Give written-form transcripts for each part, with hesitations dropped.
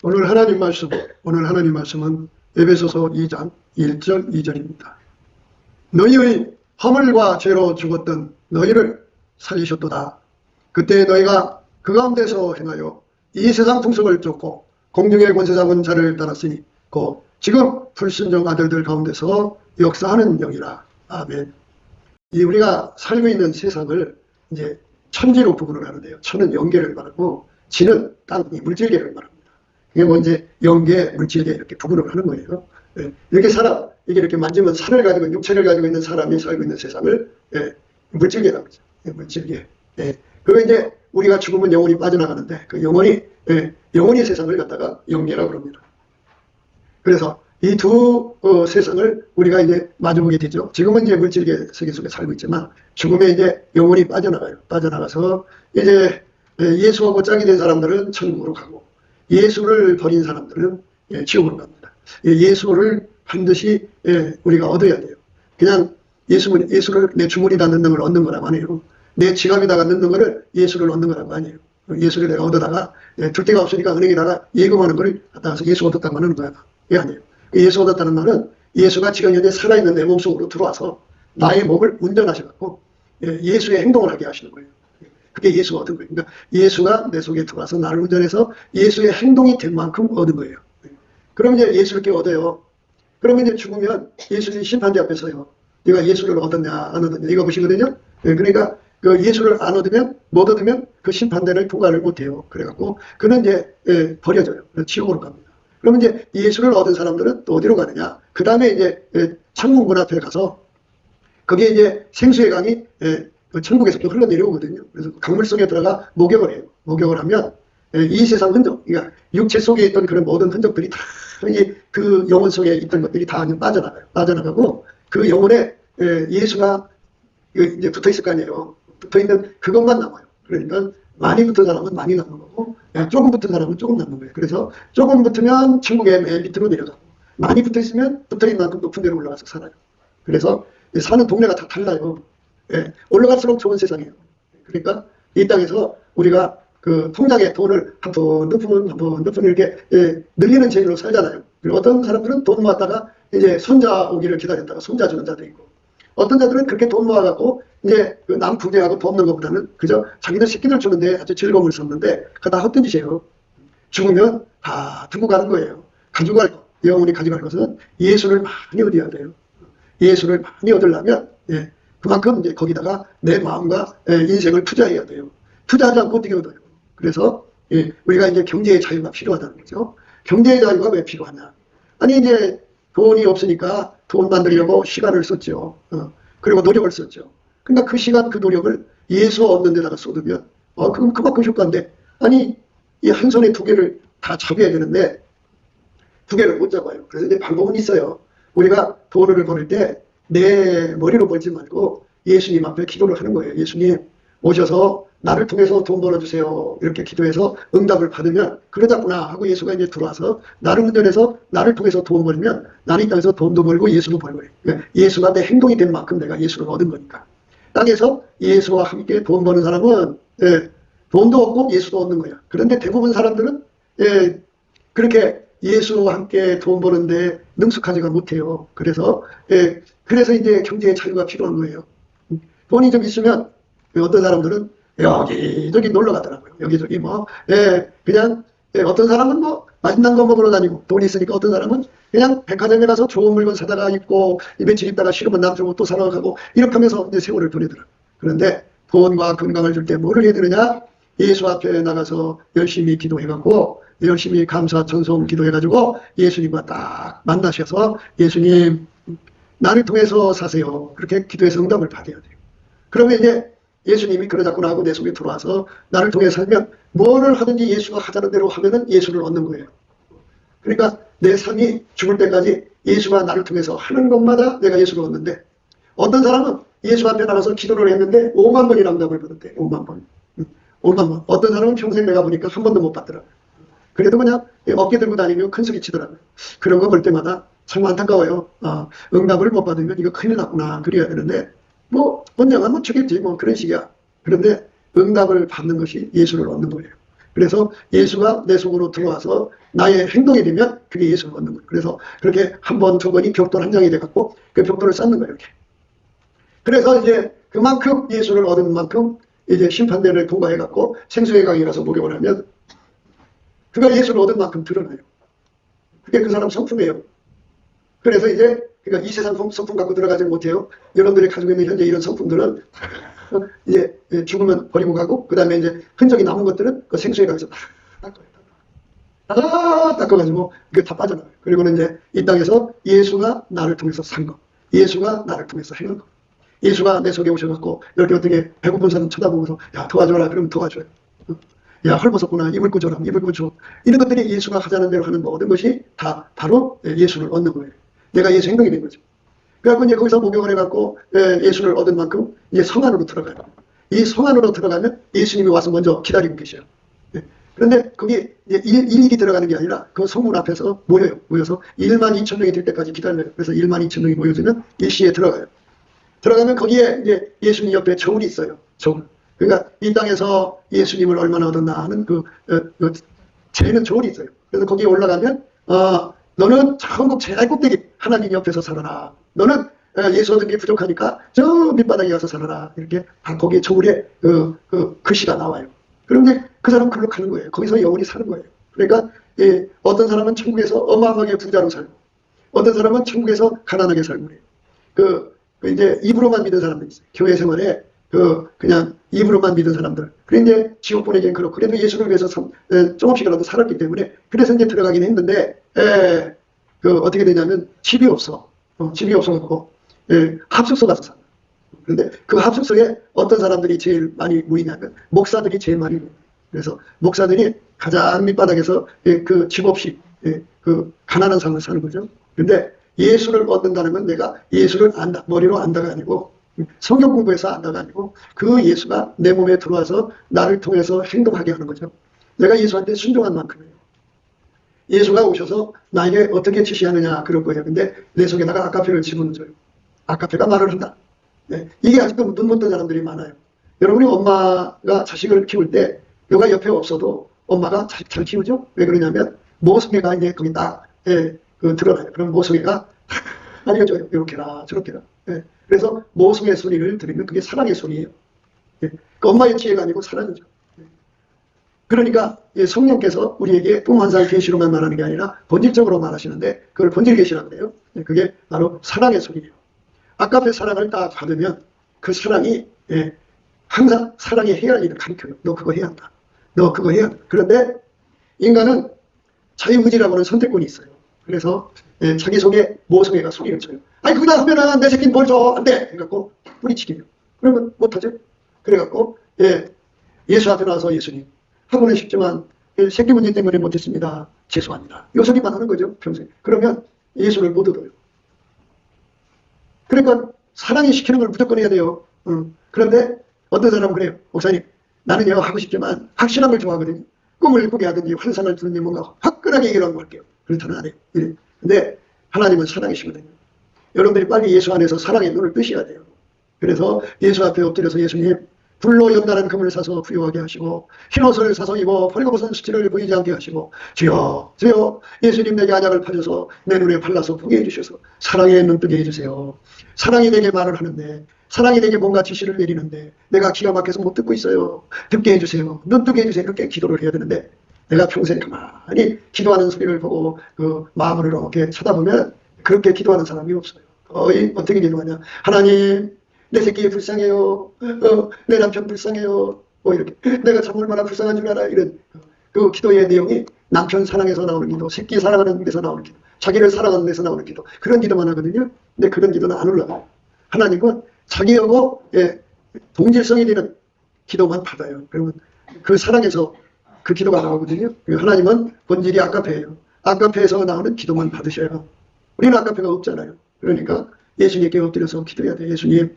오늘 하나님 말씀은 에베소서 2장 1절 2절입니다. 너희의 허물과 죄로 죽었던 너희를 살리셨도다. 그때 너희가 그 가운데서 행하여 이 세상 풍속을 쫓고 공중의 권세 잡은 자를 따랐으니 곧 지금 불순종 아들들 가운데서 역사하는 영이라. 아멘. 이 우리가 살고 있는 세상을 이제 천지로 구분을 하는데요. 천은 영계를 말하고 지는 땅, 물질계를 말합니다. 이게 뭐 이제 영계, 물질계 이렇게 구분을 하는 거예요. 예, 이렇게 이게 이렇게 만지면 산을 가지고 육체를 가지고 있는 사람이 살고 있는 세상을 물질계라고 하죠. 물질계. 그거 이제 우리가 죽으면 영혼이 빠져나가는데 그 영혼이 세상을 갖다가 영계라고 합니다. 그래서 이 두 세상을 우리가 이제 마주보게 되죠. 지금은 이제 물질계 세계 속에 살고 있지만 죽음에 이제 영혼이 빠져나가요. 빠져나가서 이제 예수하고 짝이 된 사람들은 천국으로 가고 예수를 버린 사람들은 지옥으로 갑니다. 예수를 반드시 우리가 얻어야 돼요. 그냥 예수를 내 주머니에다 넣는 걸 얻는 거라고 아니에요. 내 지갑에다가 넣는 거를 예수를 얻는 거라고 아니에요. 예수를 내가 얻어다가 둘 데가 없으니까 은행에다가 예금하는 거를 갖다 가서 예수 얻었다고 하는 거야. 이게 아니에요. 예수 얻었다는 말은 예수가 지금 현재 살아있는 내 몸속으로 들어와서 나의 몸을 운전하셔갖고 예수의 행동을 하게 하시는 거예요. 그게 예수가 얻은 거예요. 그러니까 예수가 내 속에 들어와서 나를 운전해서 예수의 행동이 될 만큼 얻은 거예요. 그러면 이제 예수를 이렇게 얻어요. 그러면 이제 죽으면 예수님 심판대 앞에 서요. 네가 예수를 얻었냐 안 얻었냐 이거 보시거든요. 그러니까 그 예수를 안 얻으면 못 얻으면 그 심판대를 통과를 못해요. 그래갖고 그는 이제 버려져요. 지옥으로 갑니다. 그러면 이제 예수를 얻은 사람들은 또 어디로 가느냐? 그 다음에 이제 천국문 앞에 가서 거기에 이제 생수의 강이 천국에서 또 흘러내려오거든요. 그래서 강물 속에 들어가 목욕을 해요. 목욕을 하면 이 세상 흔적, 그러니까 육체 속에 있던 그런 모든 흔적들이 다 그 영혼 속에 있던 것들이 다 빠져나가요. 빠져나가고 그 영혼에 예수가 이제 붙어 있을 거 아니에요. 붙어 있는 그것만 남아요. 그러니까 많이 붙은 사람은 많이 남는 거고, 조금 붙은 사람은 조금 남는 거예요. 그래서 조금 붙으면 천국의 맨 밑으로 내려가고, 많이 붙어 있으면 붙어 있는 만큼 높은 데로 올라가서 살아요. 그래서 사는 동네가 다 달라요. 올라갈수록 좋은 세상이에요. 그러니까 이 땅에서 우리가 그 통장에 돈을 한 푼 이렇게 늘리는 재미로 살잖아요. 그리고 어떤 사람들은 돈 모았다가 이제 손자 오기를 기다렸다가 손자 주는 자도 있고, 어떤 자들은 그렇게 돈 모아갖고 이제 그 남 부대하고 돈 없는 것보다는 그저 자기들 새끼들 주는데 아주 즐거움을 썼는데 그거 다 헛된 짓이에요. 죽으면 다 두고 가는 거예요. 가져갈 것, 영원히 가져갈 것은 예수를 많이 얻어야 돼요. 예수를 많이 얻으려면 그만큼 이제 거기다가 내 마음과 인생을 투자해야 돼요. 투자하지 않고 어떻게 얻어요? 그래서 우리가 이제 경제의 자유가 필요하다는 거죠. 경제의 자유가 왜 필요하냐? 아니 이제 돈이 없으니까 돈 만들려고 시간을 썼죠. 그리고 노력을 썼죠. 그러니까 그 시간 그 노력을 예수 얻는 데다가 쏟으면 그럼 그만큼 효과인데, 아니 이 한 손에 두 개를 다 잡아야 되는데 두 개를 못 잡아요. 그래서 이제 방법은 있어요. 우리가 돈을 벌을 때 내 머리로 벌지 말고 예수님 앞에 기도를 하는 거예요. 예수님 오셔서 나를 통해서 돈 벌어주세요. 이렇게 기도해서 응답을 받으면 그러자꾸나 하고 예수가 이제 들어와서 나를 운전해서 나를 통해서 돈 벌면 나는 이 땅에서 돈도 벌고 예수도 벌고 예수가 내 행동이 된 만큼 내가 예수를 얻은 거니까. 땅에서 예수와 함께 돈 버는 사람은 돈도 얻고 예수도 얻는 거야. 그런데 대부분 사람들은 그렇게 예수와 함께 돈 버는데 능숙하지가 못해요. 그래서 이제 경제의 자유가 필요한 거예요. 돈이 좀 있으면 어떤 사람들은 여기저기 놀러 가더라고요. 여기저기 그냥 어떤 사람은 맛있는 거 먹으러 다니고 돈이 있으니까 어떤 사람은 그냥 백화점에 가서 좋은 물건 사다가 입고 며칠 있다가 싫으면 남주고 또 사러 가고 이렇게 하면서 이제 세월을 보내더라고요. 그런데 돈과 건강을 줄 때 뭐를 해야 되느냐? 예수 앞에 나가서 열심히 기도해갖고 열심히 감사 찬송 기도해가지고 예수님과 딱 만나셔서 예수님 나를 통해서 사세요. 그렇게 기도해서 응답을 받아야 돼요. 그러면 이제 예수님이 그러자꾸나 하고 내 속에 들어와서 나를 통해 살면 뭐를 하든지 예수가 하자는 대로 하면은 예수를 얻는 거예요. 그러니까 내 삶이 죽을 때까지 예수가 나를 통해서 하는 것마다 내가 예수를 얻는데, 어떤 사람은 예수 앞에 나가서 기도를 했는데 5만 번이나 응답을 받았대. 5만 번. 5만 번. 어떤 사람은 평생 내가 보니까 한 번도 못 받더라고요. 그래도 그냥 어깨 들고 다니면 큰 소리 치더라고요. 그런 거 볼 때마다 참 안타까워요. 응답을 못 받으면 이거 큰일 났구나. 그래야 되는데 언젠가 못 주겠지. 그런 식이야. 그런데 응답을 받는 것이 예수를 얻는 거예요. 그래서 예수가 내 속으로 들어와서 나의 행동이 되면 그게 예수를 얻는 거예요. 그래서 그렇게 한 번, 두 번이 벽돌 한 장이 돼갖고 그 벽돌을 쌓는 거예요. 이렇게. 그래서 이제 그만큼 예수를 얻은 만큼 이제 심판대를 통과해갖고 생수의 강에 가서 목욕을 하면 그가 예수를 얻은 만큼 드러나요. 그게 그 사람 성품이에요. 그래서 이제 그러니까 이 세상 성품 갖고 들어가지 못해요. 여러분들이 가지고 있는 현재 이런 성품들은 이제 죽으면 버리고 가고, 그 다음에 이제 흔적이 남은 것들은 그 생수에 가서 닦아가지고 그게 다 빠져나가요. 그리고는 이제 이 땅에서 예수가 나를 통해서 산 거, 예수가 나를 통해서 행한 거, 예수가 내 속에 오셔갖고 이렇게 어떻게 배고픈 사람 쳐다보고서 야 도와줘라 그러면 도와줘요. 야 헐벗었구나 이불 꽂아라 이불 꽂혀. 이런 것들이 예수가 하자는 대로 하는 모든 것이 다 바로 예수를 얻는 거예요. 내가 예수 행동이 된 거죠. 그래갖고 이제 거기서 목욕을 해갖고 예수를 얻은 만큼 이제 성 안으로 들어가요. 이 성 안으로 들어가면 예수님이 와서 먼저 기다리고 계셔요. 그런데 거기 이제 일일이 들어가는 게 아니라 그 성문 앞에서 모여요. 모여서 1만 2천 명이 될 때까지 기다려요. 그래서 1만 2천 명이 모여지면 일시에 들어가요. 들어가면 거기에 이제 예수님 옆에 저울이 있어요. 저울. 그러니까 이 땅에서 예수님을 얼마나 얻었나 하는 그 재는 저울이 있어요. 그래서 거기에 올라가면 너는 천국 제일 꼭대기 하나님 옆에서 살아라. 너는 예수 얻은 게 부족하니까 저 밑바닥에 가서 살아라. 이렇게 거기에 저울에 글씨가 나와요. 그런데 그 사람은 그걸로 가는 거예요. 거기서 영원히 사는 거예요. 그러니까 어떤 사람은 천국에서 어마어마하게 부자로 살고, 어떤 사람은 천국에서 가난하게 살고 그래요. 이제 입으로만 믿은 사람들이 있어요. 교회 생활에 그냥 입으로만 믿은 사람들. 그런데 지옥 보내기는 그렇고, 그래도 예수를 위해서 조금씩이라도 살았기 때문에 그래서 이제 들어가긴 했는데 어떻게 되냐면 집이 없어. 집이 없어갖고 합숙소 가서 살아. 그런데 그 합숙소에 어떤 사람들이 제일 많이 모이냐면 목사들이 제일 많이 모여요. 그래서 목사들이 가장 밑바닥에서 그 집 없이 그 가난한 삶을 사는 거죠. 근데 예수를 얻는다는 건 내가 예수를 안다, 머리로 안다가 아니고 성경 공부해서 안다가 아니고 그 예수가 내 몸에 들어와서 나를 통해서 행동하게 하는 거죠. 내가 예수한테 순종한 만큼이에요. 예수가 오셔서 나에게 어떻게 지시하느냐 그럴 거예요. 근데 내 속에다가 아카페를 집어넣어요. 아카페가 말을 한다. 이게 아직도 눈 못 뜬 사람들이 많아요. 여러분이 엄마가 자식을 키울 때 너가 옆에 없어도 엄마가 자식 잘 키우죠? 왜 그러냐면 모성애가 이제 거기 딱 드러나요. 그럼 모성애가 알려줘요. 이렇게라 저렇게라. 그래서 모성의 소리를 들으면 그게 사랑의 소리예요. 그 엄마의 지혜가 아니고 사랑이죠. 그러니까 성령께서 우리에게 꿈환상 계시로만 말하는 게 아니라 본질적으로 말하시는데 그걸 본질 계시라고 해요. 그게 바로 사랑의 소리예요. 아까의 사랑을 딱 받으면 그 사랑이 항상 사랑이 해야 할 일을 가르쳐요. 너 그거 해야 한다. 너 그거 해야 한다. 그런데 인간은 자유의지라고 하는 선택권이 있어요. 그래서 자기 속에 모성애가 소리를 쳐요. 아니 그거다 하면은 내 새끼는 뭘 줘? 안 돼! 그래갖고 뿌리치기요. 그러면 못하죠? 그래갖고 예수 앞에 나와서 예수님 하고는 싶지만 새끼 문제 때문에 못했습니다. 죄송합니다. 요 소리만 하는 거죠. 평생. 그러면 예수를 못 얻어요. 그러니까 사랑이 시키는 걸 무조건 해야 돼요. 그런데 어떤 사람은 그래요. 목사님 나는요 하고 싶지만 확실한 걸 좋아하거든요. 꿈을 꾸게 하든지 환상을 듣든지 뭔가 화끈하게 얘기를 하고 할게요. 그렇다는 안 해요. 근데 하나님은 사랑이시거든요. 여러분들이 빨리 예수 안에서 사랑의 눈을 뜨셔야 돼요. 그래서 예수 앞에 엎드려서 예수님 불로 연단한 금을 사서 부유하게 하시고 흰옷을 사서 입어 벌거벗은 수치를 보이지 않게 하시고 주여 주여 예수님 내게 안약을 파셔서 내 눈에 발라서 보게 해주셔서 사랑의 눈 뜨게 해주세요. 사랑이 내게 말을 하는데 사랑이 내게 뭔가 지시를 내리는데 내가 기가 막혀서 못 듣고 있어요. 듣게 해주세요. 눈 뜨게 해주세요. 이렇게 기도를 해야 되는데 내가 평생 가만히 기도하는 소리를 보고 그 마음을 이렇게 쳐다보면 그렇게 기도하는 사람이 없어요. 거의 어떻게 기도하냐. 하나님 내 새끼 불쌍해요. 내 남편 불쌍해요. 이렇게 내가 참 얼마나 불쌍한 줄 알아. 이런 그 기도의 내용이 남편 사랑해서 나오는 기도, 새끼 사랑하는 데서 나오는 기도, 자기를 사랑하는 데서 나오는 기도, 그런 기도만 하거든요. 근데 그런 기도는 안 올라가요. 하나님은 자기하고 동질성이 되는 기도만 받아요. 그러면 그 사랑에서 그 기도가 나오거든요. 하나님은 본질이 아카페예요. 아카페에서 나오는 기도만 받으셔요. 우리는 아카페가 없잖아요. 그러니까 예수님께 엎드려서 기도해야 돼요. 예수님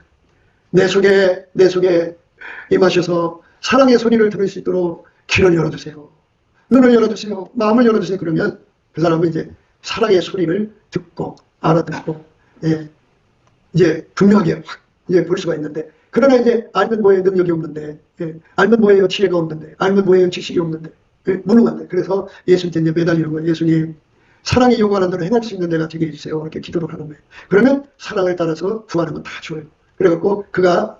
내 속에 임하셔서 사랑의 소리를 들을 수 있도록 귀를 열어주세요. 눈을 열어주세요. 마음을 열어주세요. 그러면 그 사람은 이제 사랑의 소리를 듣고 알아듣고 이제 분명하게 확 이제 볼 수가 있는데, 그러나 이제 알면 뭐예요? 능력이 없는데, 알면 뭐예요? 지혜가 없는데, 알면 뭐예요? 지식이 없는데, 무능한데. 그래서 예수님께 이제 매달리는 거예요. 예수님, 사랑이 요구하는 대로 행할 수 있는 내가 되게 해주세요. 이렇게 기도를 하는 거예요. 그러면 사랑을 따라서 구하는 건 다 줘요. 그래갖고 그가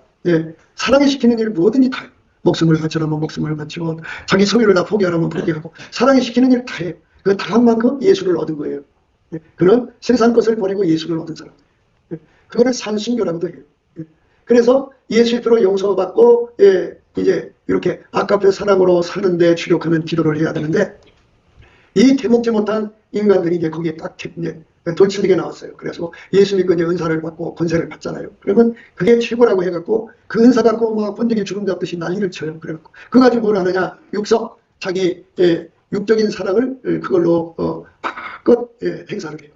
사랑이 시키는 일 뭐든지 다 해요. 목숨을 바치라면 목숨을 바치고, 자기 소유를 다 포기하라면 포기하고, 사랑이 시키는 일 다 해요. 그 다 한 만큼 예수를 얻은 거예요. 그는 세상 것을 버리고 예수를 얻은 사람. 그거를 산순교라고도 해요. 그래서 예수의 피로 용서받고, 이제 이렇게 아깝게 사랑으로 사는데 주력하는 기도를 해야 되는데, 이 대먹지 못한 인간들이 이제 거기에 딱 돌출되게 나왔어요. 그래서 예수 믿고 이제 은사를 받고 권세를 받잖아요. 그러면 그게 최고라고 해갖고 그 은사 갖고 막 번데기 주름 잡듯이 난리를 쳐요. 그래갖고 그거 가지고 뭘 하느냐? 육성, 자기 육적인 사랑을 그걸로 마음껏 행사를 해요.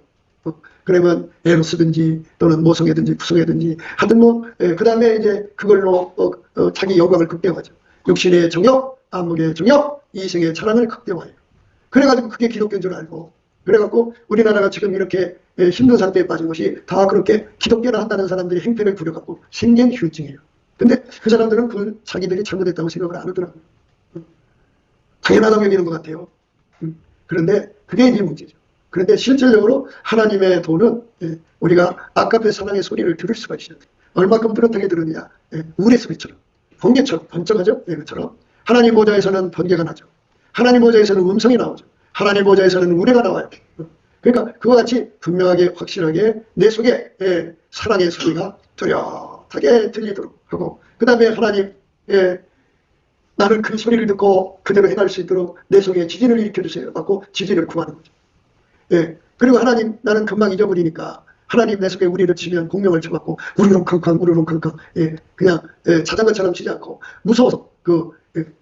그러면 에로스든지 또는 모성애든지 부성애든지 하여튼 그 다음에 이제 그걸로 자기 영광을 극대화하죠. 육신의 정욕, 안목의 정욕, 이생의 자랑을 극대화해요. 그래가지고 그게 기독교인 줄 알고, 그래갖고 우리나라가 지금 이렇게 힘든 상태에 빠진 것이 다 그렇게 기독교를 한다는 사람들이 행패를 부려갖고 생긴 후유증이에요. 근데 그 사람들은 그걸 자기들이 잘못했다고 생각을 안 하더라고요. 당연하다고 여기는 것 같아요. 그런데 그게 이제 문제죠. 그런데 실질적으로 하나님의 도는 우리가 아까의 사랑의 소리를 들을 수가 있어요. 얼마큼 뚜렷하게 들으느냐. 우레 소리처럼, 번개처럼, 번쩍하죠. 그것처럼 하나님 보좌에서는 번개가 나죠. 하나님 보좌에서는 음성이 나오죠. 하나님 보좌에서는 우레가 나와요. 그러니까 그와 같이 분명하게 확실하게 내 속에 사랑의 소리가 뚜렷하게 들리도록 하고, 그 다음에 하나님 나는 그 소리를 듣고 그대로 행할 수 있도록 내 속에 지진을 일으켜주세요 하고 지진을 구하는 거죠. 그리고 하나님, 나는 금방 잊어버리니까 하나님 내 속에 우리를 치면 공명을 쳐갖고 우르릉캉캉 우르릉캉캉 그냥 자전거처럼 치지 않고 무서워서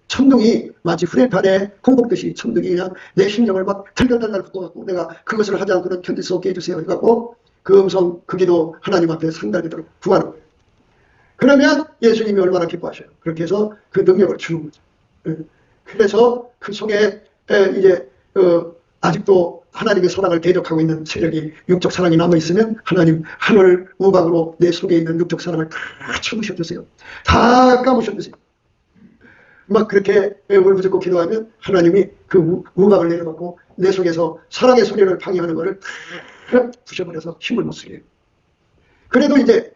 천둥이 마치 후레판에 콩복듯이 천둥이 그냥 내 심령을 막 털ገል달달 바꿔갖고 내가 그것을 하지 않고는 견딜 수 없게 해주세요 해갖고 그 음성, 그 기도 하나님 앞에 상달되도록 구하는 거예요. 그러면 예수님이 얼마나 기뻐하셔요. 그렇게 해서 그 능력을 주는 거죠. 그래서 그 속에 이제 아직도 하나님의 사랑을 대적하고 있는 세력이, 육적 사랑이 남아있으면 하나님 하늘 우박으로 내 속에 있는 육적 사랑을 다 쳐부셔주세요. 다 까부셔주세요. 막 그렇게 울부짖고 기도하면 하나님이 그 우박을 내려받고 내 속에서 사랑의 소리를 방해하는 것을 다 부셔버려서 힘을 못 쓰게 해요. 그래도 이제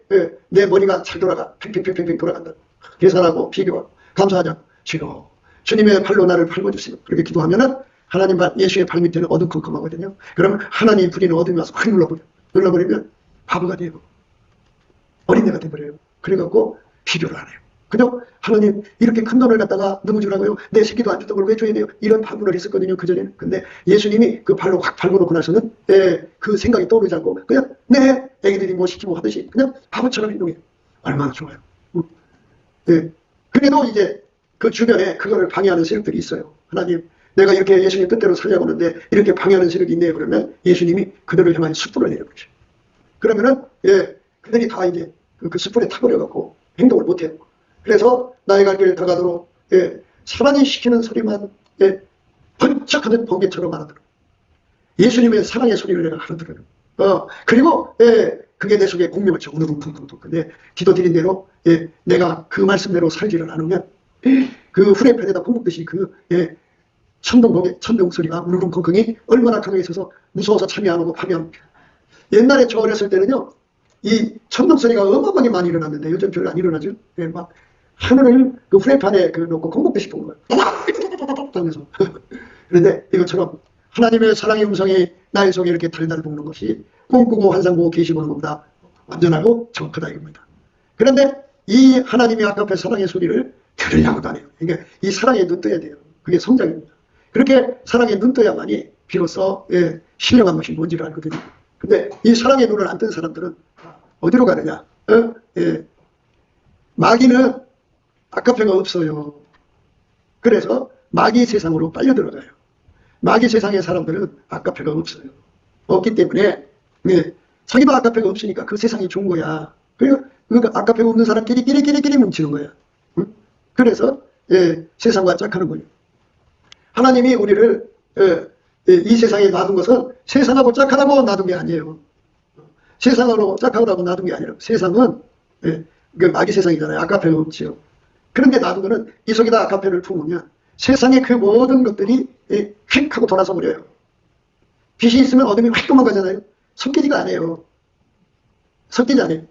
내 머리가 잘 돌아가. 팽팽팽팽 돌아간다. 계산하고 비교하고 감사하자. 주님의 발로 나를 밟아주세요. 그렇게 기도하면은 하나님 예수의 발밑에는 어두컴컴하거든요. 그러면 하나님 부리는 어둠이 와서 확 눌러버리면 바보가 되고 어린애가 돼버려요. 그래갖고 비교를 안 해요. 그죠? 하나님 이렇게 큰 돈을 갖다가 너무 주라고요? 내 새끼도 안 줬던 걸 왜 줘야 돼요? 이런 반문을 했었거든요. 그전에는. 근데 예수님이 그 발로 확 밟아놓고 나서는 그 생각이 떠오르지 않고 그냥 애기들이 뭐 시키고 하듯이 그냥 바보처럼 행동해요. 얼마나 좋아요. 그래도 이제 그 주변에 그거를 방해하는 세력들이 있어요. 하나님, 내가 이렇게 예수님 뜻대로 살려고 하는데 이렇게 방해하는 세력이 있네요. 그러면 예수님이 그들을 향한 숯불을 내려버리죠. 그러면은 그들이 다 이제 그 숯불에 타버려갖고 행동을 못해요. 그래서 나의 갈 길을 다가도록 사랑이 시키는 소리만 번쩍하는 번개처럼 알아들어. 예수님의 사랑의 소리를 내가 알아들어요. 그리고 그게 내 속에 공명을 쳐. 우르릉쿵쿵쿵. 근데 기도 드린 대로 내가 그 말씀대로 살지를 않으면 그 후레편에다 콩국듯이 천둥 소리가 우르릉쿵쿵이 얼마나 강하게 있어서 무서워서 참여 안 하고 파면. 옛날에 저 어렸을 때는요, 이 천둥 소리가 어마어마하게 많이 일어났는데 요즘 별로 안 일어나죠. 막 하늘을 그 후레판에 놓고 콩국듯이 보는 거예요. 하면서. 그런데 이것처럼 하나님의 사랑의 음성이 나의 속에 이렇게 달달 볶는 것이 꿈꾸고 환상 보고 계시 보는 것보다 완전하고 정확하다 이겁니다. 그런데 이 하나님의 아까의 사랑의 소리를 들으려고도 안 해요. 그러니까 이 사랑에 눈 떠야 돼요. 그게 성장입니다. 그렇게 사랑에 눈 떠야만이 비로소 신령한 것이 뭔지를 알거든요. 근데 이 사랑의 눈을 안 뜬 사람들은 어디로 가느냐? 마귀는 아까페가 없어요. 그래서 마귀 세상으로 빨려 들어가요. 마귀 세상의 사람들은 아까페가 없어요. 없기 때문에 자기도 아까페가 없으니까 그 세상이 좋은 거야. 그러니까 아까페가 없는 사람끼리 뭉치는 거야. 그래서 세상과 짝하는 거예요. 하나님이 우리를 이 세상에 놔둔 것은 세상하고 짝하라고 놔둔 게 아니에요. 세상으로 짝하라고 놔둔 게 아니라 세상은 그 마귀 세상이잖아요. 아까페가 없지요. 그런데 놔둔 거는 이 속에다 아까페를 품으면 세상의 그 모든 것들이 휙 하고 돌아서 버려요. 빛이 있으면 어둠이 확 도망가잖아요. 섞이지가 않아요. 섞이지 않아요.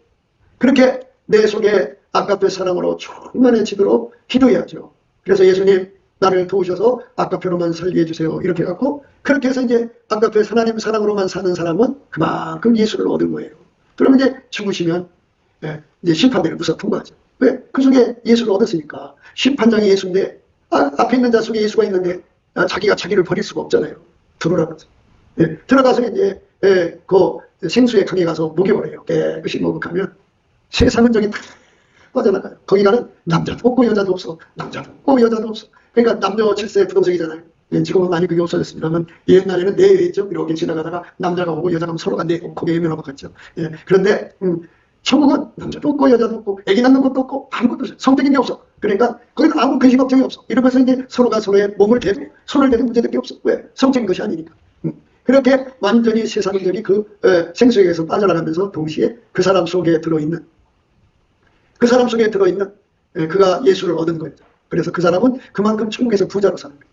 그렇게 내 속에 아까페 사랑으로 충만해지도록 기도해야죠. 그래서 예수님 나를 도우셔서 아까페로만 살게 해주세요. 이렇게 해갖고 그렇게 해서 이제 아까페 하나님 사랑으로만 사는 사람은 그만큼 예수를 얻은 거예요. 그러면 이제 죽으시면 이제 심판대를 무사 통과하죠. 왜? 그 속에 예수를 얻었으니까. 심판장이 예수인데 앞에 있는 자 속에 예수가 있는데 자기가 자기를 버릴 수가 없잖아요. 들어가서 들어가서 이제 그 생수의 강에 가서 목욕을 해요. 깨끗이 목욕하면 세상은 저기 다 빠져나가요. 거기 가는 남자도 없고 여자도 없어. 남자도 없고 여자도 없어. 그러니까 남녀 칠세 부동석이잖아요. 지금은 많이 그게 없어졌습니다만 옛날에는 내외죠. 이렇게 지나가다가 남자가 오고 여자가 오면 서로가 내 거기에 외면하고 갔죠. 그런데 천국은 남자도 없고 여자도 없고 애기 낳는 것도 없고 아무것도 없어요. 성적인 게 없어. 그러니까 거기는 아무 근심 걱정이 없어. 이러면서 이제 서로가 서로의 몸을 대도 손을 대도 문제될 게 없어. 왜? 성적인 것이 아니니까. 그렇게 완전히 세상들이 그 생수에게서 빠져나가면서 동시에 그 사람 속에 들어있는 그가 예수를 얻은 거예요. 그래서 그 사람은 그만큼 천국에서 부자로 사는 거예요.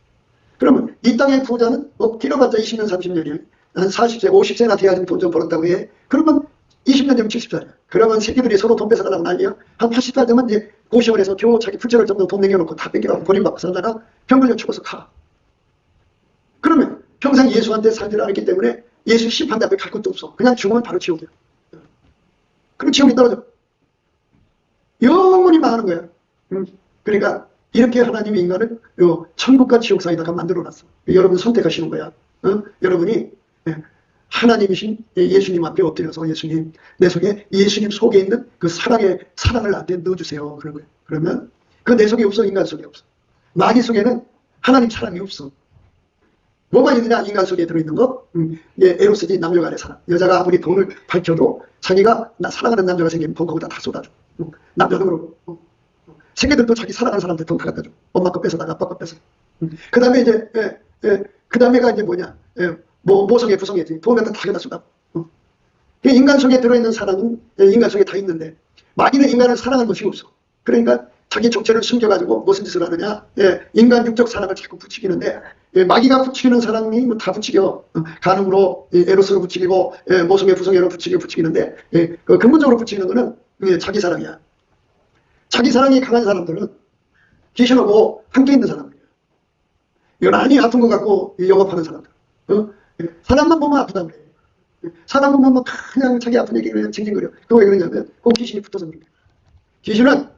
그러면 이 땅의 부자는 길어봤자 20년 30년이에요. 한 40세 50세나 돼야지 돈 좀 벌었다고 해. 그러면 20년 되면 70살이야. 그러면 새끼들이 서로 돈 뺏어가려고 난리야. 한 80살 되면 이제 고시원에서 겨우 자기 풀채를 정도 돈 남겨놓고 다 뺏겨가고 버림받고 살다가 병 걸려 죽어서 가. 그러면 평생 예수한테 살지를 않았기 때문에 예수 심판대 앞에 갈 것도 없어. 그냥 죽으면 바로 지옥이야. 그럼 지옥에 떨어져. 영원히 망하는 거야. 그러니까 이렇게 하나님이 인간을 천국과 지옥 사이다가 만들어놨어. 여러분 선택하시는 거야. 여러분이 하나님이신 예수님 앞에 엎드려서 예수님 내 속에 예수님 속에 있는 그 사랑을 나한테 넣어주세요. 그런 거예요. 그러면 그 내 속에 없어. 인간 속에 없어. 마귀 속에는 하나님 사랑이 없어. 뭐가 있느냐? 인간 속에 들어있는 거? 에로스지 남녀 간의 사랑. 여자가 아무리 돈을 밝혀도 자기가 사랑하는 남자가 생기면 돈 거기다 다 쏟아줘. 남자도 그러고 새끼들도 자기 사랑하는 사람한테 돈 다 갖다 줘. 엄마 거 뺏어다가 아빠 거 뺏어. 그 다음에 이제 그 다음에가 이제 뭐냐? 모성애 부성애지. 돈에다 다 갖다 쏟아. 인간 속에 들어있는 사랑은 인간 속에 다 있는데 마귀는 인간을 사랑하는 것이 없어. 그러니까 자기 정체를 숨겨가지고 무슨 짓을 하느냐? 인간 육적 사랑을 자꾸 부추기는데 마귀가 부추기는 사랑이 뭐 다 부추겨. 간음으로 에로스로 부추기고 모성애 부성애로 부추기는데 그 근본적으로 부추기는 거는 자기 사랑이야. 자기 사랑이 강한 사람들은 귀신하고 함께 있는 사람들이야. 유난히 아픈 것 같고 영업하는 사람들. 사람만 보면 아프다 그래. 사람만 보면 그냥 자기 아픈 얘기 그냥 징징거려. 그거 왜 그러냐면 꼭 귀신이 붙어서 그래. 귀신은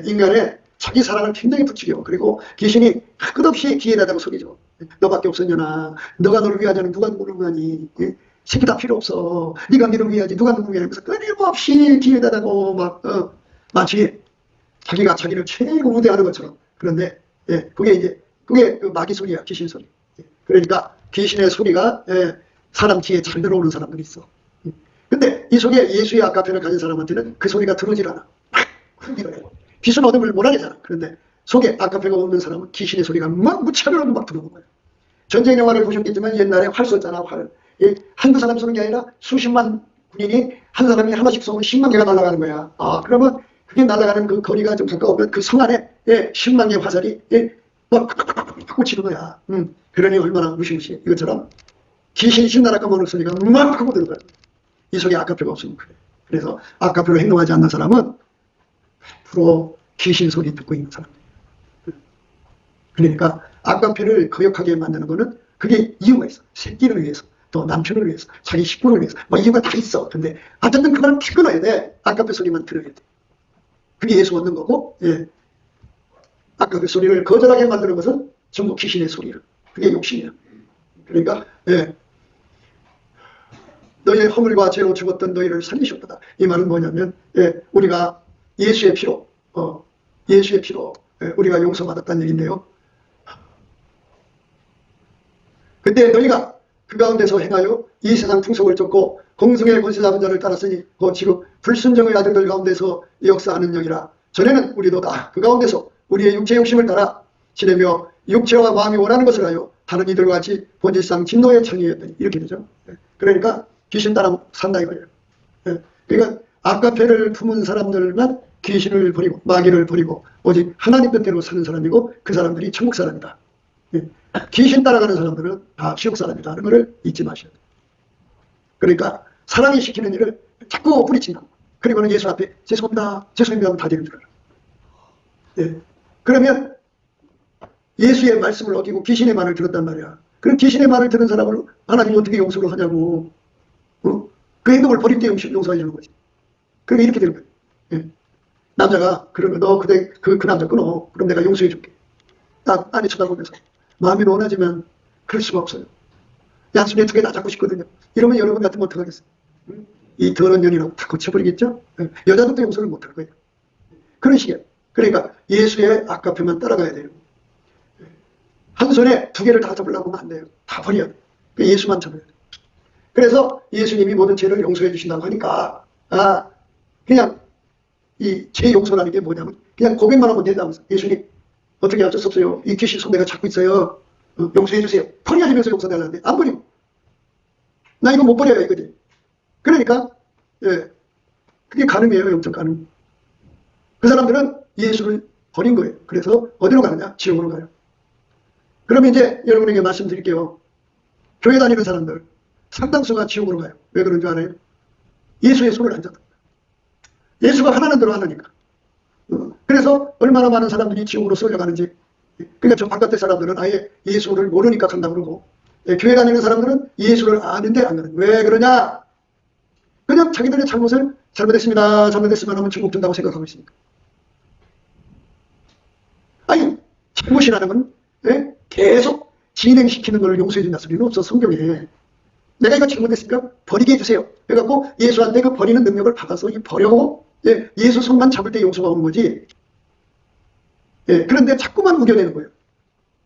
인간의 자기 사랑을 굉장히 부추겨. 그리고 귀신이 끝없이 귀에다 대고 소리죠. 너밖에 없었냐나. 너가 너를 위하자는 누가 누구를 위하니. 새끼 다 필요 없어. 네가 너를 위하지. 누가 누구를 위하니. 그래서 끊임없이 귀에다 대고 막 마치 자기가 자기를 최고 우대하는 것처럼. 그런데 그게 그 마귀 소리야. 귀신 소리. 그러니까 귀신의 소리가 사람 귀에 잘 들어오는 사람들이 있어. 근데 이 속에 예수의 아까페를 가진 사람한테는 그 소리가 들어오질 않아. 귀신 어둠을 몰아내잖아. 그런데 속에 아까페가 없는 사람은 귀신의 소리가 막 무차별로 막 들어오는 거야. 전쟁 영화를 보셨겠지만 옛날에 활 쏘잖아. 활. 한두 사람 쏘는 게 아니라 수십만 군인이 한 사람이 하나씩 쏘면 10만 개가 날아가는 거야. 그러면 그게 날아가는 그 거리가 좀 가까우면 그 성 안에 10만 개의 화살이 막 꽂히는 거야. 그러니 얼마나 무시무시해. 이것처럼 귀신이 신나라 까먹는 소리가 막 하고 들어가요. 이 속에 아까페가 없으면 그래. 그래서 아까페로 행동하지 않는 사람은 프로 귀신 소리 듣고 있는 사람. 그러니까 아까페를 거역하게 만드는 거는 그게 이유가 있어. 새끼를 위해서, 또 남편을 위해서, 자기 식구를 위해서, 뭐 이유가 다 있어. 근데 어쨌든 그거는 다 끊어야 돼. 아까페 소리만 들어야 돼. 그게 예수 얻는 거고, 아까페 소리를 거절하게 만드는 것은 전부 귀신의 소리를. 그게 욕심이야. 그러니까 너희의 허물과 죄로 죽었던 너희를 살리셨다. 이 말은 뭐냐면 우리가 예수의 피로 우리가 용서받았다는 얘기인데요. 근데 너희가 그 가운데서 행하여 이 세상 풍속을 쫓고 공성의 권세 잡은 자를 따랐으니 지금 불순종의 아들들 가운데서 역사하는 영이라. 전에는 우리도 다 그 가운데서 우리의 육체 욕심을 따라 지내며 육체와 마음이 원하는 것을 하여 다른 이들과 같이 본질상 진노의 창이었더니 이렇게 되죠. 그러니까 귀신 따라 산다 이거예요. 그러니까 아까페를 품은 사람들만 귀신을 버리고 마귀를 버리고 오직 하나님 뜻대로 사는 사람이고 그 사람들이 천국 사람이다. 예. 귀신 따라가는 사람들은 다 지옥 사람이다 하는 것을 잊지 마셔야 돼요. 그러니까 사람이 시키는 일을 자꾸 뿌리친다. 그리고는 예수 앞에 죄송합니다 죄송합니다 하면 다 되는 줄 알아. 예. 그러면 예수의 말씀을 어기고 귀신의 말을 들었단 말이야. 그럼 귀신의 말을 들은 사람을 하나님이 어떻게 용서를 하냐고. 그 행동을 버릴 때 용서해 주는 거지. 그러니까 이렇게 되는 거예요. 예. 남자가 그러면 너 그 남자 끊어. 그럼 내가 용서해 줄게. 딱 안에 쳐다보면서 마음이 원하지만 그럴 수가 없어요. 양손에 2개 다 잡고 싶거든요. 이러면 여러분 같으면 어떡하겠어요? 이 더러운 년이라고 다 고쳐버리겠죠? 예. 여자들도 용서를 못할 거예요. 그런 식이에요. 그러니까 예수의 아까페만 따라가야 돼요. 한 손에 2개를 다 잡으려고 하면 안 돼요. 다 버려야 돼요. 예수만 잡아야 돼요. 그래서 예수님이 모든 죄를 용서해 주신다고 하니까 그냥 이 죄 용서라는 게 뭐냐면 그냥 고백만 하면 된다면서. 예수님 어떻게 어쩔 수 없어요. 이 귀신 손 내가 잡고 있어요. 용서해 주세요. 버려야지면서 용서되는데 안 버리고 나 이거 못 버려요 이거지. 그러니까 예, 그게 가늠이에요. 영적 가늠. 그 사람들은 예수를 버린 거예요. 그래서 어디로 가느냐? 지옥으로 가요. 그러면 이제 여러분에게 말씀드릴게요. 교회 다니는 사람들 상당수가 지옥으로 가요. 왜 그런 줄 알아요? 예수의 손을 안 잡아. 예수가 하라는 대로 하니까. 그래서 얼마나 많은 사람들이 지옥으로 쏠려가는지. 그러니까 저 바깥의 사람들은 아예 예수를 모르니까 간다고 그러고, 교회 다니는 사람들은 예수를 아는데 안 가는. 왜 그러냐? 그냥 자기들의 잘못을 잘못했습니다. 잘못했으면 하면 천국 준다고 생각하고 있으니까. 아니, 잘못이라는 건 계속 진행시키는 걸 용서해 준다 소리는 없어, 성경에. 내가 이거 잘못했으니까 버리게 해주세요. 그래갖고 예수한테 그 버리는 능력을 받아서 버려고 예수 손만 잡을 때 용서가 오는 거지. 그런데 자꾸만 우겨내는 거예요.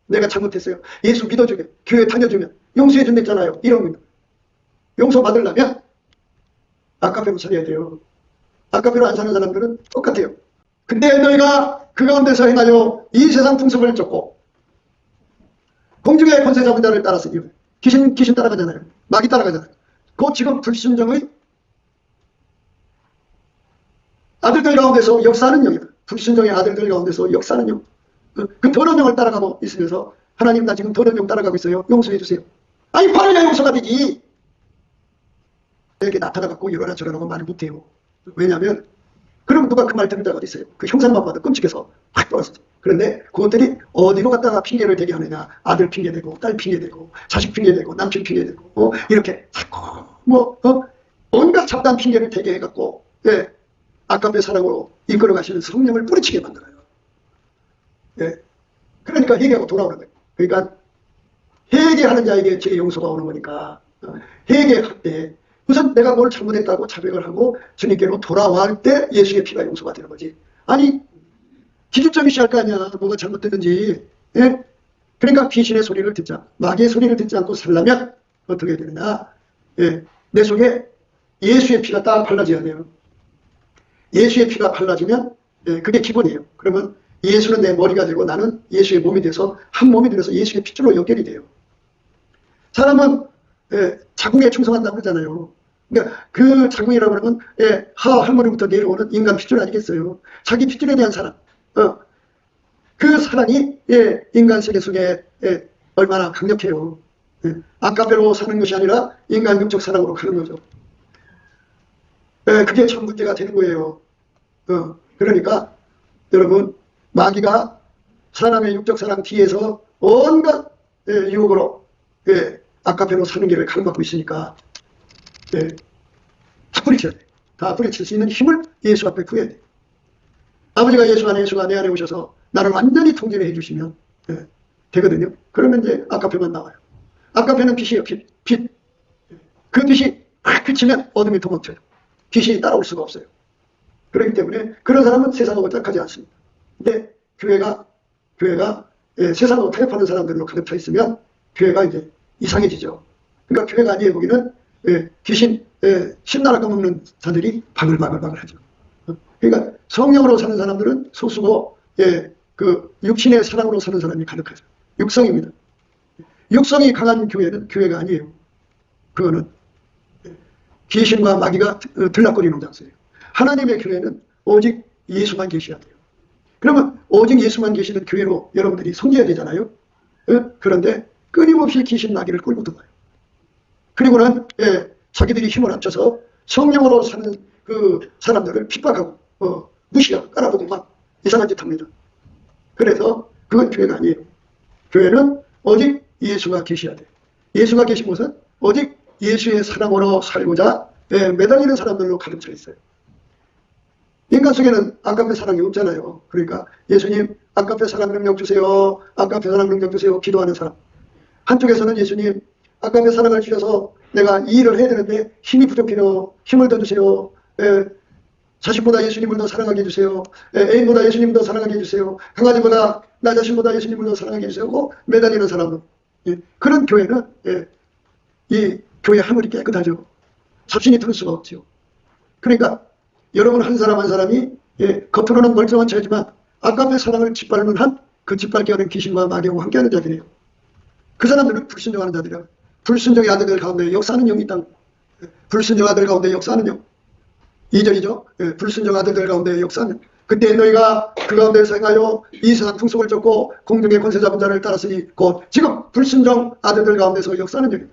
내가 잘못했어요. 예수 믿어주면, 교회 다녀주면 용서해 준댔잖아요. 이런 겁니다. 용서 받으려면 아까페로 살아야 돼요. 아까페로 안 사는 사람들은 똑같아요. 근데 너희가 그 가운데서 행하여 이 세상 풍습을 쫓고 공중의 권세 잡은 자를 따랐으니 귀신 따라가잖아요. 마귀 따라가잖아요. 그 지금 불순종의 아들들 가운데서 역사하는 영이다. 불순종의 아들들 가운데서 역사하는 영. 그 더러운 영을 따라가고 있으면서 하나님 나 지금 더러운 영 따라가고 있어요. 용서해 주세요. 아니 바로야 용서가 되지. 이렇게 나타나갖고 이러라 저러라고 말을 못해요. 왜냐하면 그럼 누가 그 말 듣는 자가 어디 있어요? 그 형상만 봐도 끔찍해서 확 돌아서지. 그런데 그것들이 어디로 갔다가 핑계를 대게 하느냐. 아들 핑계대고 딸 핑계대고 자식 핑계대고 남편 핑계대고 이렇게 자꾸 온갖 잡다한 핑계를 대게 해갖고 아까의 사랑으로 이끌어 가시는 성령을 뿌리치게 만들어요. 그러니까 회개하고 돌아오는 거예요. 그러니까 회개하는 자에게 죄 용서가 오는 거니까 회개할 때 우선 내가 뭘 잘못했다고 자백을 하고 주님께로 돌아갈 때 예수의 피가 용서가 되는 거지. 아니 기준점이 시작할 거 아니야. 뭐가 잘못됐는지. 그러니까 귀신의 소리를 듣자. 마귀의 소리를 듣지 않고 살려면 어떻게 되느냐. 내 속에 예수의 피가 딱 발라져야 돼요. 예수의 피가 발라지면 그게 기본이에요. 그러면 예수는 내 머리가 되고 나는 예수의 몸이 돼서 한 몸이 되어서 예수의 핏줄로 연결이 돼요. 사람은 자궁에 충성한다고 그러잖아요. 그러니까 그 자궁이라고 하는 건 할머니부터 내려오는 인간 핏줄 아니겠어요. 자기 핏줄에 대한 사랑. 그 사랑이 인간 세계 속에 얼마나 강력해요. 아까배로 사는 것이 아니라 인간 영적 사랑으로 가는 거죠. 그게 참 문제가 되는 거예요. 그러니까 여러분 마귀가 사람의 육적 사랑 뒤에서 온갖 유혹으로 아까배로 사는 길을 가로막고 있으니까 다 뿌리쳐야 돼. 다 뿌리칠 수 있는 힘을 예수 앞에 구해야 돼. 아버지가 예수가 내 안에 오셔서 나를 완전히 통제를 해주시면 되거든요. 그러면 이제 아까배만 나와요. 아까배는 빛이에요. 빛. 그 빛이 확 비치면 어둠이 도망쳐요. 귀신이 따라올 수가 없어요. 그렇기 때문에 그런 사람은 세상하고 짝하지 않습니다. 근데 교회가 세상하고 타협하는 사람들로 가득 차 있으면 교회가 이제 이상해지죠. 그러니까 교회가 아니에요. 거기는 귀신 신나라 까먹는 자들이 바글바글 하죠. 그러니까 성령으로 사는 사람들은 소수고 그 육신의 사랑으로 사는 사람이 가득하죠. 육성입니다. 육성이 강한 교회는 교회가 아니에요. 그거는 귀신과 마귀가 들락거리는 장소예요. 하나님의 교회는 오직 예수만 계셔야 돼요. 그러면 오직 예수만 계시는 교회로 여러분들이 섬겨야 되잖아요. 그런데 끊임없이 귀신 나귀를 끌고 들어가요. 그리고는 자기들이 힘을 합쳐서 성령으로 사는 그 사람들을 핍박하고 무시하고 깔아보고 막 이상한 짓 합니다. 그래서 그건 교회가 아니에요. 교회는 오직 예수가 계셔야 돼요. 예수가 계신 곳은 오직 예수의 사랑으로 살고자 매달리는 사람들로 가득 차 있어요. 인간 속에는 아까페 사랑이 없잖아요. 그러니까 예수님 아까페 사랑 능력 주세요. 아까페 사랑 능력 주세요. 기도하는 사람. 한쪽에서는 예수님 아까페 사랑을 주셔서 내가 이 일을 해야 되는데 힘이 부족해요. 힘을 더 주세요. 자식보다 예수님을 더 사랑하게 해주세요. 애인보다 예수님을 더 사랑하게 해주세요. 강아지보다 나 자신보다 예수님을 더 사랑하게 해주세요. 하고 매달리는 사람은 그런 교회는 이 교회 하늘이 깨끗하죠. 잡신이 들을 수가 없죠. 그러니까 여러분 한 사람 한 사람이 겉으로는 멀쩡한 자이지만 아까의 사랑을 짓밟는 한 그 짓밟게 하는 귀신과 마귀와 함께하는 자들이에요. 그 사람들은 불순종하는 자들이야. 불순종의 아들들 가운데 역사하는 영이 있다. 불순종 아들 가운데 역사하는 영. 2절이죠. 불순종 아들들 가운데 역사하는. 그때 너희가 그 가운데서 행하여 이 세상 풍속을 쫓고 공중의 권세 잡은 자를 따랐으니 곧 지금 불순종 아들들 가운데서 역사하는 영이다.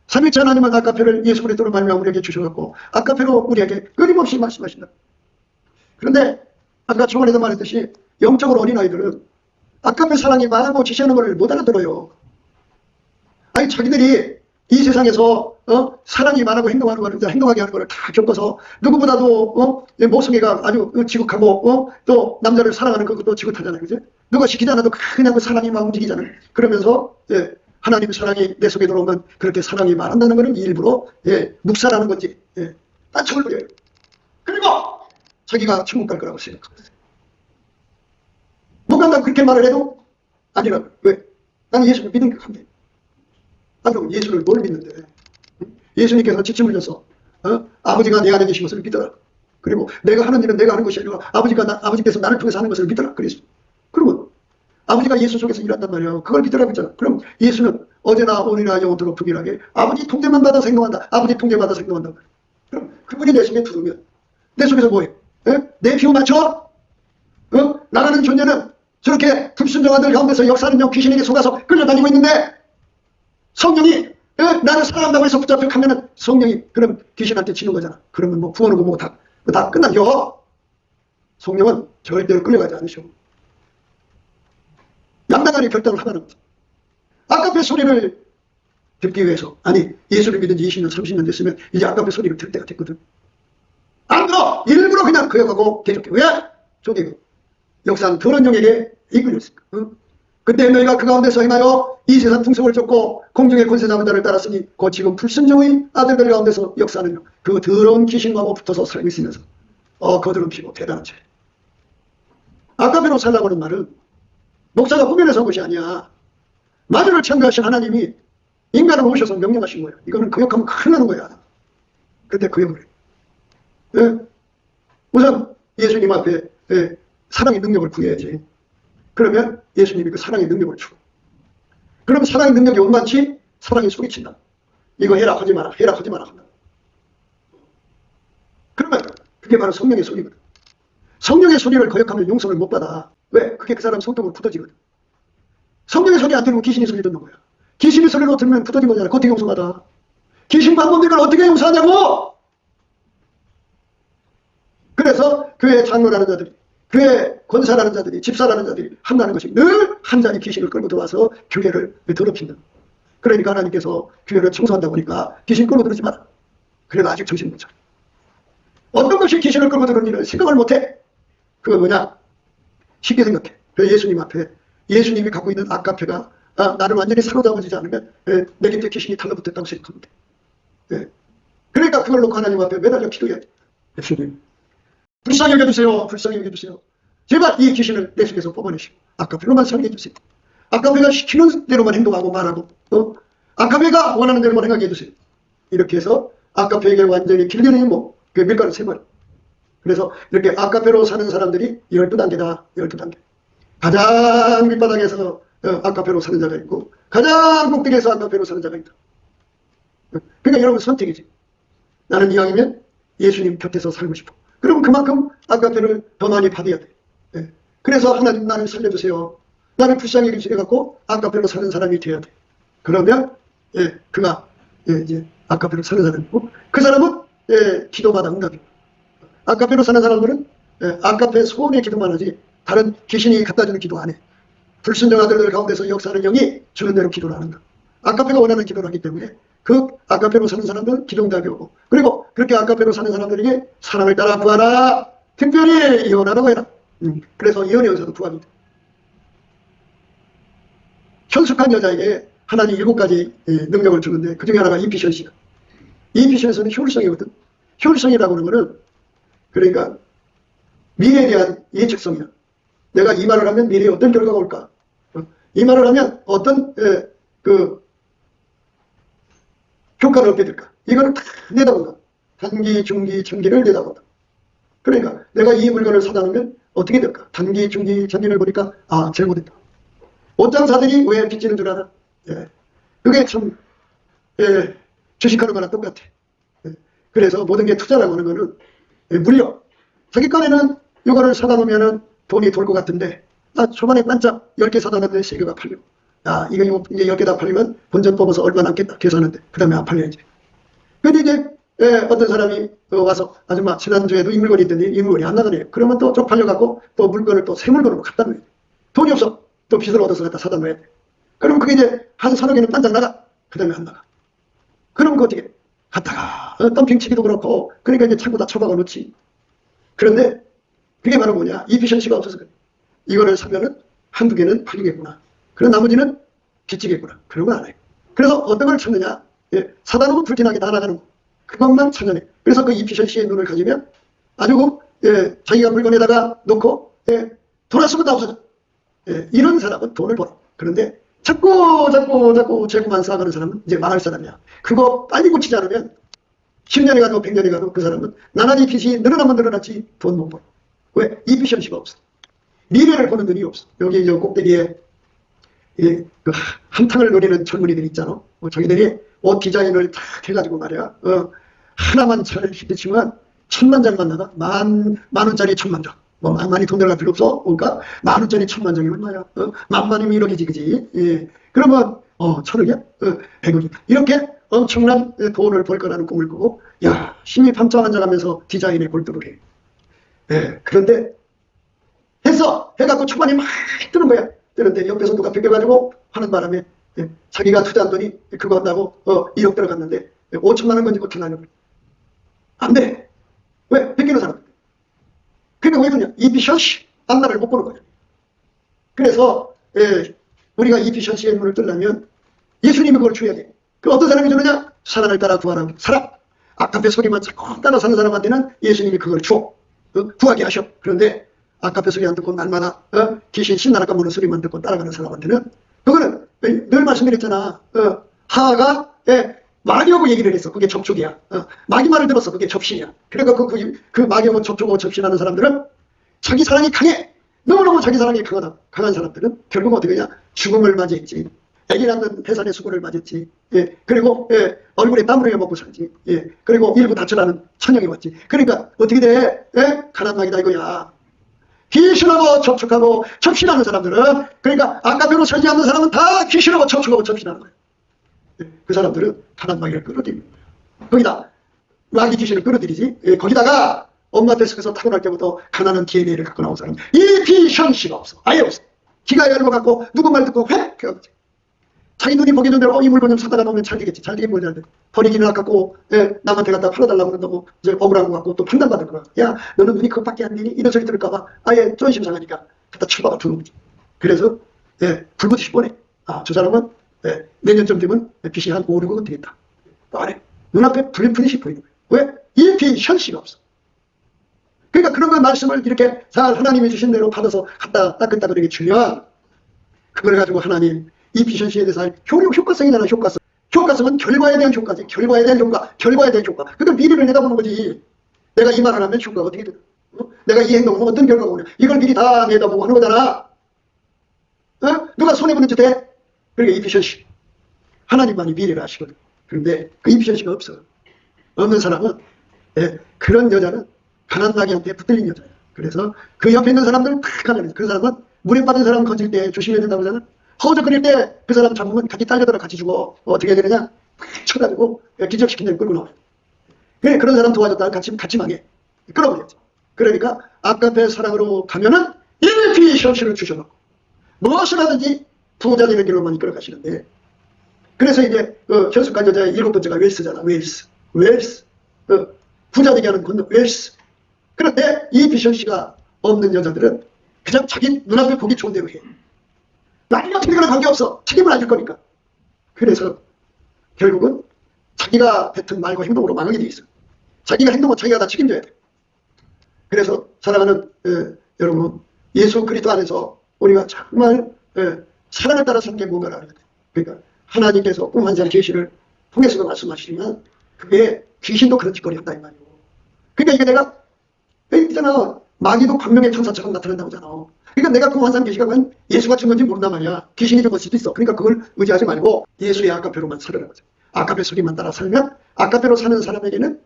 삼위일체 하나님은 아까페를 예수 그리스도로 말미암아 우리에게 주셔갖고 아까페로 우리에게 끊임없이 말씀하신다. 그런데 아까 초반에도 말했듯이 영적으로 어린아이들은 아까페 사랑이 많고 지시하는 걸 못 알아들어요. 아니 자기들이 이 세상에서 사랑이 많고 행동하게 하는 걸 다 겪어서 누구보다도 모성애가 아주 지극하고 또 남자를 사랑하는 것도 지긋하잖아요. 그죠? 누가 시키지 않아도 그냥 그 사랑이 막 움직이잖아요. 그러면서 하나님의 사랑이 내 속에 들어오면 그렇게 사랑이 말한다는 것은 일부러 묵살하는 건지 딴청을 부려요. 그리고 자기가 천국 갈 거라고 생각합니다. 못 간다고 그렇게 말을 해도 아니라 왜? 나는 예수를 믿는 게 한데. 그럼 예수를 뭘 믿는데? 예수님께서 지침을 줘서 아버지가 내 안에 계신 것을 믿어라. 그리고 내가 하는 일은 내가 하는 것이 아니라 아버지께서 나를 통해서 하는 것을 믿어라. 그랬어. 그러면 아버지가 예수 속에서 일한단 말이야. 그걸 믿으라고 했잖아. 그럼 예수는 어제나 오늘이나 영원토록 동일하게 아버지 통제만 받아서 행동한다. 아버지 통제받아서 행동한다. 그럼 그분이 내 속에 들어오면 내 속에서 뭐해? 내 피우 맞춰? 나라는 존재는 저렇게 불순종아들 가운데서 역사하는 영 귀신에게 속아서 끌려다니고 있는데 성령이 나를 사랑한다고 해서 붙잡혀 가면은 성령이 그러면 귀신한테 치는 거잖아. 그러면 뭐 구원하고 뭐 다 끝나죠. 성령은 절대로 끌려가지 않으셔. 양당하게 결단을 하라는 거죠. 아까페 소리를 듣기 위해서 아니 예수를 믿은 지 20년 30년 됐으면 이제 아까페 소리를 들을 때가 됐거든. 안 들어. 일부러 그냥 거역하고 계속해. 왜? 저기 역사는 그런 영에게 이끌렸을까. 그때 너희가 그 가운데서 행하여 이 세상 풍속을 쫓고 공중의 권세 잡은 자를 따랐으니 곧 지금 불순종의 아들들 가운데서 역사하는 영. 그 더러운 귀신과 붙어서 살고 있으면서 거드름 피고 대단한 죄. 아까페로 살라고 하는 말은 목사가 꾸며내서 한 것이 아니야. 마주를 창조하신 하나님이 인간을 오셔서 명령하신 거야. 이거는 거역하면 큰일 나는 거야. 그때 거역을 해. 우선 예수님 앞에 사랑의 능력을 구해야지. 그러면 예수님이 그 사랑의 능력을 주고. 그럼 사랑의 능력이 원만치 사랑이 소리친다. 이거 해라 하지 마라. 해라 하지 마라 한다. 그러면 그게 바로 성령의 소리거든. 성령의 소리를 거역하면 용서를 못 받아. 왜? 그게 그 사람 성격으로 굳어지거든. 성령의 소리 안 들으면 귀신의 소리 듣는 거야. 귀신의 소리로 들으면 굳어진 거잖아. 어떻게 용서받아? 귀신 방법들을 어떻게 용서하냐고! 그래서 교회 장로라는 자들이, 교회 권사라는 자들이, 집사라는 자들이 한다는 것이 늘 한 자리 귀신을 끌고 들어와서 교회를 더럽힌다. 그러니까 하나님께서 교회를 청소한다고 하니까 귀신 끌고 들어오지 마라. 그래도 아직 정신 못 차려. 어떤 것이 귀신을 끌고 들어오는 일을 생각을 못해. 그건 뭐냐? 쉽게 생각해. 예수님 앞에 예수님이 갖고 있는 아까페가 나를 완전히 사로잡아주지 않으면 내 곁에 귀신이 달라붙었다고 생각하면 돼. 그러니까 그걸 놓고 하나님 앞에 매달려 기도해야 돼. 예수님 불쌍히 여겨주세요. 불쌍히 여겨주세요. 제발 이 귀신을 내 속에서 뽑아내시고 아까페로만 살게 해주세요. 아까페가 시키는 대로만 행동하고 말하고 아까페가 원하는 대로만 행하게 해주세요. 이렇게 해서 아까페에게 완전히 길들이는 그 밀가루 3마리. 그래서 이렇게 아까페로 사는 사람들이 12단계다. 12단계. 가장 밑바닥에서 아까페로 사는 자가 있고 가장 꼭대기에서 아까페로 사는 자가 있다. 그러니까 여러분 선택이지. 나는 이왕이면 예수님 곁에서 살고 싶어. 그럼 그만큼 아가페를 더 많이 받아야 돼. 예. 그래서 하나님 나를 살려주세요. 나를 불쌍히 여기셔갖고 아가페로 사는 사람이 돼야 돼. 그러면 예, 그가 이제 아가페로 사는 사람이고 그 사람은 기도마다 응답이고 아가페로 사는 사람들은 아가페 소원의 기도만 하지 다른 귀신이 갖다주는 기도 안 해. 불순종 아들들 가운데서 역사하는 영이 주는 대로 기도를 하는다. 아가페가 원하는 기도를 하기 때문에 그 아가페로 사는 사람들은 기도응답이 오고 그리고 그렇게 아가페로 사는 사람들에게 사랑을 따라 구하라. 특별히 이혼하라고 해라. 그래서 이혼의 은사도 구합이 돼. 현숙한 여자에게 하나님 7가지 능력을 주는데 그 중에 하나가 이피션시야. 이피션시는 효율성이거든. 효율성이라고 하는 거는 그러니까 미래에 대한 예측성이야. 내가 이 말을 하면 미래에 어떤 결과가 올까? 이 말을 하면 어떤 그 효과를 얻게 될까? 이거를 다 내다본다. 단기, 중기, 장기를 내다본다. 그러니까 내가 이 물건을 사다 놓으면 어떻게 될까? 단기, 중기, 장기를 보니까 아, 재고된다. 옷장사들이 왜 빚지는 줄 알아? 그게 참 주식하는 거랑 똑같아. 그래서 모든 게 투자라고 하는 거는 물려. 자기 거에는 이거를 사다 놓으면 돈이 돌 것 같은데 나 초반에 반짝 10개 사다 놨는데 3개가 팔려. 야, 이거 이제 10개 다 팔리면 본전 뽑아서 얼마 남겠다 계산하는데 그 다음에 안 팔려야지. 근데 이제 어떤 사람이 와서 아줌마 지난주에도 이 물건이 있더니 이 물건이 안 나가네요. 그러면 또 쪽팔려갖고 또 물건을 또 새 물건으로 갖다 놓아야 돼. 돈이 없어. 또 빚을 얻어서 갖다 사다 놓아야 돼. 그럼 그게 이제 한 서너 개는 반짝 나가. 그 다음에 안 나가. 그럼 그 어떻게 갖다가 덤핑 치기도 그렇고 그러니까 이제 창고다 처박아 놓지. 그런데 그게 바로 뭐냐. 이피션시가 없어서 그래. 이거를 사면은 한두 개는 팔리겠구나. 그럼 나머지는 빚지겠구나. 그런 건 안 해. 그래서 어떤 걸 찾느냐. 사다 놓으면 불티나게 다 나가는 거. 그것만 찾아내. 그래서 그 이피션시의 눈을 가지면 아주 자기가 물건에다가 놓고 돈 안 쓰면 다 없어져. 이런 사람은 돈을 벌어. 그런데 자꾸 재고만 쌓아가는 사람은 이제 망할 사람이야. 그거 빨리 고치지 않으면 10년이 가도 100년이 가도 그 사람은 나날이 빚이 늘어나면 늘어났지 돈 못 벌어. 왜? 이피션시가 없어. 미래를 보는 눈이 없어. 여기 저 꼭대기에 그 한탕을 노리는 젊은이들 있잖아. 자기들이 옷 디자인을 탁 해가지고 말이야. 하나만 잘 히트치면 1000만 장만 나가. 만 원짜리 1000만 장. 뭐 많이 돈 들어갈 필요 없어. 그러니까 10,000원짜리 1000만 장이 얼마야? 만만이면 1억이지, 그지? 그러면 1000억이야? 100억이. 이렇게 엄청난 돈을 벌 거라는 꿈을 꾸고 야, 심히 밤잠안자가면서 디자인에 골두를 해. 그런데 해갖고 초반에 막 뜨는 거야. 뜨는데 옆에서 누가 베껴가지고 하는 바람에 자기가 투자한 돈이 그거 한다고 2억 들어갔는데 5천만 원 건지고 전화를 안 돼. 왜? 베끼는 사람. 그러니까 왜 그러냐? 이피션시 앞날을 못 보는 거야. 그래서 우리가 이피션시의 문을 뜨려면 예수님이 그걸 줘야 돼. 그 어떤 사람이 주느냐? 사랑을 따라 구하라. 사랑. 아까페 소리만 자꾸 따라 사는 사람한테는 예수님이 그걸 줘. 구하게 하셔. 그런데 아까페 소리 안 듣고 날마다 귀신 신나라까 무는 소리만 듣고 따라가는 사람한테는 그거는 늘 말씀드렸잖아. 하하가 마귀하고 얘기를 했어. 그게 접촉이야. 마귀 말을 들었어. 그게 접신이야. 그러니까 그 마귀하고 접촉하고 접신하는 사람들은 자기 사랑이 강해. 너무너무 자기 사랑이 강한 사람들은 결국 어떻게 하냐? 죽음을 맞이했지. 애기 낳는 해산의 수고를 맞았지. 그리고 얼굴에 땀 흘려 먹고 살지. 그리고 일부 다쳐나는 천형이 왔지. 그러니까 어떻게 돼? 가난 마귀다 이거야. 귀신하고 접촉하고 접신하는 사람들은 그러니까 아까배로 설지 않는 사람은 다 귀신하고 접촉하고 접신하는 거예요. 그 사람들은 가난 마귀를 끌어들이는 거예요. 거기다 마귀 귀신을 끌어들이지. 거기다가 엄마 뱃속에서 타고날 때부터 가난한 DNA를 갖고 나온 사람 이피션시가 없어. 아예 없어. 기가 열고 갖고 누구 말 듣고 획! 자기 눈이 보기 전대로 이 물건 좀 사다가 놓으면 잘 되겠지. 잘 되긴 뭘 잘 돼. 버리기는 아깝고 남한테 갖다 팔아달라고 그런다고 이제 억울한 거 같고 또 판단받을 거야. 야 너는 눈이 그것밖에 안 되니? 이런 소리 들을까봐 아예 쫀심 상하니까 갖다 쳐박아 두는 거지. 그래서 불붙이 뻔해. 저 사람은 내년쯤 되면 빚이 한 5, 6억은 되겠다. 또 안 해. 눈앞에 불빛이 보이는 거야. 왜? 이피션시가 없어. 그러니까 그런 걸 말씀을 이렇게 잘 하나님이 주신 대로 받아서 갖다 따끈따끈하게 주면 그걸 가지고 하나님 이피션시에 대해서 효과성이잖아. 효과성은 결과에 대한 효과지. 결과에 대한 효과. 그러니까 미래를 내다보는 거지. 내가 이 말을 하면 효과가 어떻게 돼? 내가 이 행동을 하면 어떤 결과가 오냐. 이걸 미리 다 내다보고 하는 거잖아. 누가 손해보는 짓 해? 그러니까 이피션시. 하나님만이 미래를 아시거든. 그런데 그 이피션시가 없어. 없는 사람은 그런 여자는 가난 마귀한테 붙들린 여자야. 그래서 그 옆에 있는 사람들 다 가난해. 그 사람은 물에 빠진 사람 건질 때 조심해야 된다고 하잖아. 허우적거릴 때 그 사람 잡으면 같이 딸려들어 같이 죽어. 어떻게 해야 되느냐? 쳐가지고 기절시킨 다음에 끌고 나와요. 그래, 그런 사람 도와줬다가 같이 망해. 끌어버려야지. 그러니까 아까페 사랑으로 가면은 일피 현실을 주셔놓고 무엇을 하든지 부자 되는 길로만 이끌어 가시는데, 그래서 이제 현숙한 여자의 7번째가 웰스잖아. 웰스. 부자 되게 하는 건 웰스. 그런데 이 비션씨가 없는 여자들은 그냥 자기 눈앞에 보기 좋은 대로 해. 나중에 어떻게 되거나 관계없어. 책임을 안 질 거니까. 그래서 결국은 자기가 뱉은 말과 행동으로 망하게 돼 있어. 자기가 행동은 자기가 다 책임져야 돼. 그래서 사랑하는 여러분, 예수 그리스도 안에서 우리가 정말 사랑을 따라 사는 게 뭔가를 알아야 돼. 그러니까 하나님께서 꿈 한 장 계시를 통해서도 말씀하시지만 그게 귀신도 그런 짓거리 한다 이 말이고. 그러니까 이게 내가 있잖아, 마귀도 광명의 천사처럼 나타난다고 하잖아. 그러니까 내가 꿈 한 장 계시가 예수가 준 건지 모른단 말이야. 귀신이 준 걸 수도 있어. 그러니까 그걸 의지하지 말고 예수의 아까페로만 살으라는 거죠. 아까페 소리만 따라 살면 아까페로 사는 사람에게는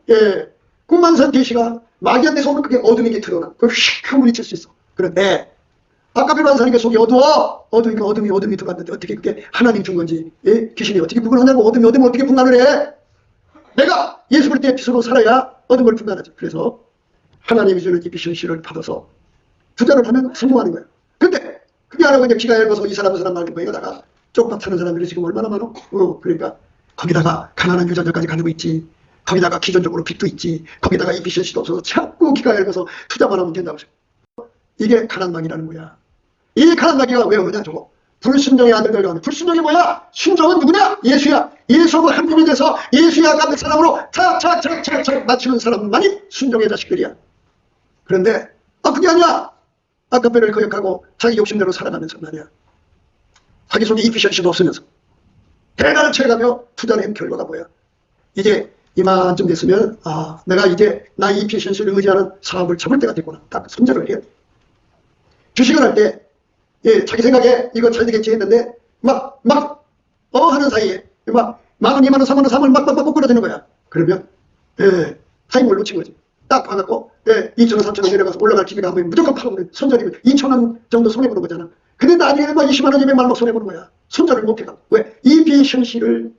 꿈 한 장 계시가 마귀한테서 오면 그게 어둠이게 드러나. 그걸 휙 물리칠 수 있어. 그런데 아까페로 안 사니까 속이 어두워. 어두우니까 어둠이 들어갔는데 어떻게 그게 하나님 준 건지 귀신이 어떻게 분간하냐고. 어둠이 어떻게 분간을 해. 내가 예수 그리스도의 빛으로 살아야 어둠을 분간하죠. 그래서 하나님이 주는 이 비션시를 받아서 투자를 하면 성공하는 거예요. 근데 그게 아니고 이제 귀가 얇아서 이 사람 말고 거기다가 쪽박 타는 사람들이 지금 얼마나 많어? 그러니까 거기다가 가난한 유전자까지 가지고 있지. 거기다가 기존적으로 빚도 있지. 거기다가 이 비션시도 없어서 자꾸 귀가 얇아서 투자만 하면 된다고. 이게 가난마귀라는 거야. 이 가난마귀가 왜 오느냐 저거. 불순종의 아들들 가운데. 불순종이 뭐야? 순종은 누구냐? 예수야. 예수하고 한 분이 돼서 예수의 아까페 사람으로 착착 맞추는 사람만이 순종의 자식들이야. 그런데 그게 아니야. 아까페를 거역하고 자기 욕심대로 살아가면서 말이야. 자기 속에 이피션시도 없으면서 대단한 체가며 투자를 한 결과가 뭐야? 이제 이만쯤 됐으면 내가 이제 나 이피션시를 의지하는 사업을 접을 때가 됐구나. 딱 손절을 해야 돼. 주식을 할 때 자기 생각에 이거 잘 되겠지 했는데 하는 사이에 막 10,000원, 20,000원, 30,000원, 3을 막 끌어대는 거야. 그러면 타이밍을 놓친 거지. 딱 봐갖고 2,000원, 3,000원 내려가서 올라갈 기회가 한번 무조건 팔아보면 손절이면 2,000원 정도 손해보는 거잖아. 근데 나중에 20만 원, 200만 원 손해보는 거야. 손절을 못해가. 왜? 이 비션시를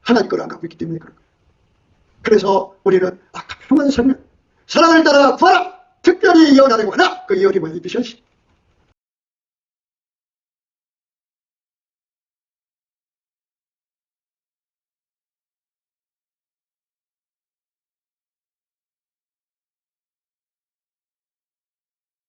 하나님 걸 안 갖고 있기 때문에 그런 거야. 그래서 우리는 아까만 살면 사랑을 따라 구하라. 특별히 이어나려고 하라. 그 이어이 뭐야? 이 비션시.